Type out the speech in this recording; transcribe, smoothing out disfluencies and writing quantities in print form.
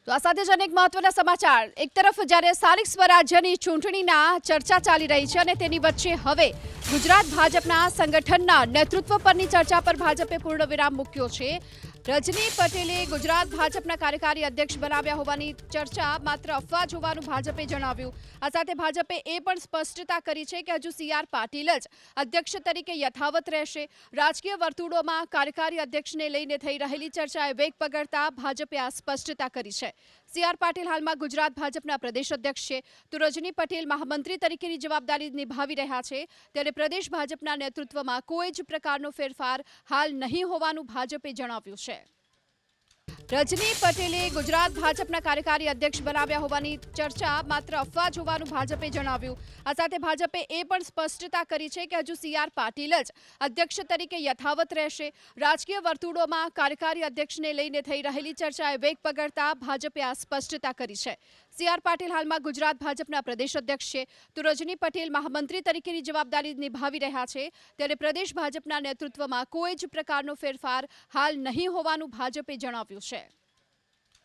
તો આ સાથે જ અનેક મહત્વના સમાચાર. એક તરફ જ્યારે સ્થાનિક સ્વરાજ્યની ચૂંટણીના ચર્ચા ચાલી રહી છે અને તેની વચ્ચે હવે ગુજરાત ભાજપના સંગઠનના નેતૃત્વ પરની ચર્ચા પર ભાજપે પૂર્ણવિરામ મૂક્યો છે. રજની પટેલે ગુજરાત ભાજપના કાર્યકારી અધ્યક્ષ બનાવ્યા હોવાની ચર્ચા માત્ર અફવા જ હોવાનું ભાજપે જણાવ્યું. આ સાથે ભાજપે એ પણ સ્પષ્ટતા કરી છે કે હજુ સી.આર. પાટીલ જ અધ્યક્ષ તરીકે યથાવત રહેશે. રાજકીય વર્તુળોમાં કાર્યકારી અધ્યક્ષને લઈને થઈ રહેલી ચર્ચાએ વેગ પકડતા ભાજપે આ સ્પષ્ટતા કરી છે. સી.આર. પાટીલ હાલમાં ગુજરાત ભાજપના પ્રદેશ અધ્યક્ષ છે, તો રજની પટેલ મહામંત્રી તરીકેની જવાબદારી નિભાવી રહ્યા છે. ત્યારે પ્રદેશ ભાજપના નેતૃત્વમાં કોઈ જ પ્રકારનો ફેરફાર હાલ નહીં હોવાનું ભાજપે જણાવ્યું છે. રજની પટેલે ગુજરાત ભાજપના કાર્યકારી અધ્યક્ષ બનાવ્યા હોવાની ચર્ચા માત્ર અફવા જ હોવાનું ભાજપે જણાવ્યું. આ સાથે ભાજપે એ પણ સ્પષ્ટતા કરી છે કે હજુ સી.આર. પાટીલ જ અધ્યક્ષ તરીકે યથાવત રહેશે. રાજકીય વર્તુળોમાં કાર્યકારી અધ્યક્ષને લઈને થઈ રહેલી ચર્ચાએ વેગ પકડતા ભાજપે આ સ્પષ્ટતા કરી છે. સી.આર. પાટીલ હાલમાં ગુજરાત ભાજપના પ્રદેશ અધ્યક્ષ છે, તો રજની પટેલ મહામંત્રી તરીકેની જવાબદારી નિભાવી રહ્યા છે. ત્યારે પ્રદેશ ભાજપના નેતૃત્વમાં કોઈ જ પ્રકારનો ફેરફાર હાલ નહીં હોવાનું ભાજપે જણાવ્યું છે.